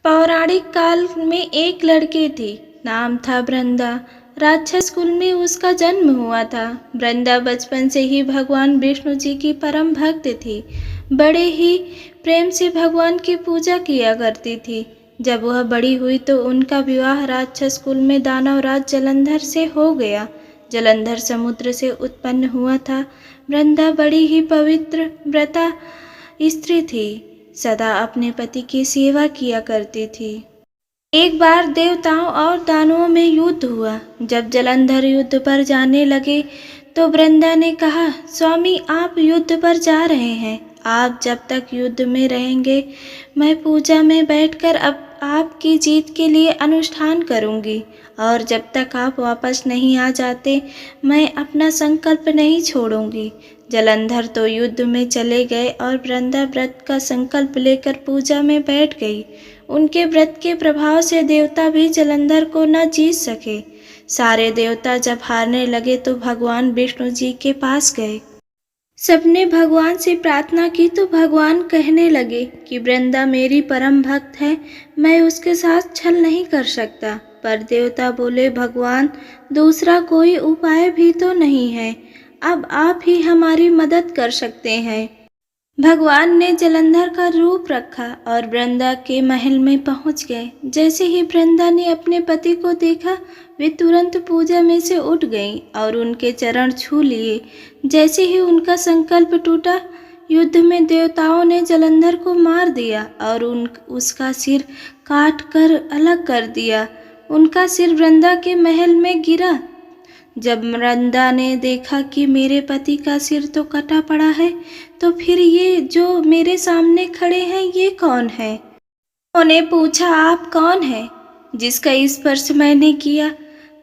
पौराणिक काल में एक लड़की थी, नाम था वृंदा। राक्षस कुल में उसका जन्म हुआ था। वृंदा बचपन से ही भगवान विष्णु जी की परम भक्त थी। बड़े ही प्रेम से भगवान की पूजा किया करती थी। जब वह बड़ी हुई तो उनका विवाह राक्षस कुल में दानव राज जलंधर से हो गया। जलंधर समुद्र से उत्पन्न हुआ था। वृंदा बड़ी ही पवित्र व्रता स्त्री थी, सदा अपने पति की सेवा किया करती थी। एक बार देवताओं और दानवों में युद्ध हुआ। जब जलंधर युद्ध पर जाने लगे तो वृंदा ने कहा, स्वामी आप युद्ध पर जा रहे हैं, आप जब तक युद्ध में रहेंगे मैं पूजा में बैठकर अब आपकी जीत के लिए अनुष्ठान करूंगी, और जब तक आप वापस नहीं आ जाते मैं अपना संकल्प नहीं छोड़ूंगी। जलंधर तो युद्ध में चले गए और वृंदा व्रत का संकल्प लेकर पूजा में बैठ गई। उनके व्रत के प्रभाव से देवता भी जलंधर को न जीत सके। सारे देवता जब हारने लगे तो भगवान विष्णु जी के पास गए। सबने भगवान से प्रार्थना की तो भगवान कहने लगे कि वृंदा मेरी परम भक्त है, मैं उसके साथ छल नहीं कर सकता। पर देवता बोले, भगवान दूसरा कोई उपाय भी तो नहीं है, अब आप ही हमारी मदद कर सकते हैं। भगवान ने जलंधर का रूप रखा और वृंदा के महल में पहुंच गए। जैसे ही वृंदा ने अपने पति को देखा वे तुरंत पूजा में से उठ गईं और उनके चरण छू लिए। जैसे ही उनका संकल्प टूटा, युद्ध में देवताओं ने जलंधर को मार दिया और उसका सिर काट कर अलग कर दिया। उनका सिर वृंदा के महल में गिरा। जब वृंदा ने देखा कि मेरे पति का सिर तो कटा पड़ा है, तो फिर ये जो मेरे सामने खड़े हैं ये कौन है? उन्होंने पूछा, आप कौन हैं जिसका स्पर्श मैंने किया?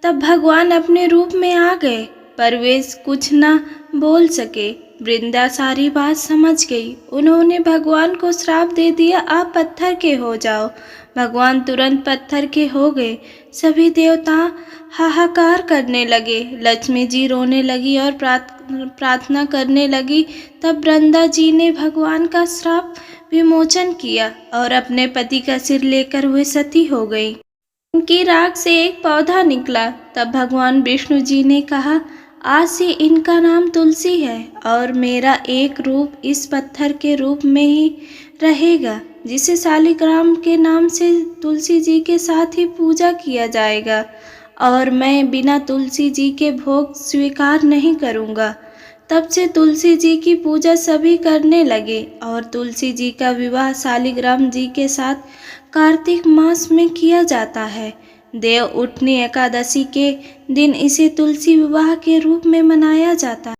तब भगवान अपने रूप में आ गए, पर वे कुछ न बोल सके। वृंदा सारी बात समझ गई। उन्होंने भगवान को श्राप दे दिया, आप पत्थर के हो जाओ। भगवान तुरंत पत्थर के हो गए। सभी देवता हाहाकार करने लगे। लक्ष्मी जी रोने लगी और प्रार्थना करने लगी। तब वृंदा जी ने भगवान का श्राप विमोचन किया और अपने पति का सिर लेकर वे सती हो गई। उनकी राख से एक पौधा निकला। तब भगवान विष्णु जी ने कहा, आज से इनका नाम तुलसी है और मेरा एक रूप इस पत्थर के रूप में ही रहेगा, जिसे शालिग्राम के नाम से तुलसी जी के साथ ही पूजा किया जाएगा, और मैं बिना तुलसी जी के भोग स्वीकार नहीं करूँगा। तब से तुलसी जी की पूजा सभी करने लगे और तुलसी जी का विवाह शालिग्राम जी के साथ कार्तिक मास में किया जाता है। देव उठनी एकादशी के दिन इसे तुलसी विवाह के रूप में मनाया जाता है।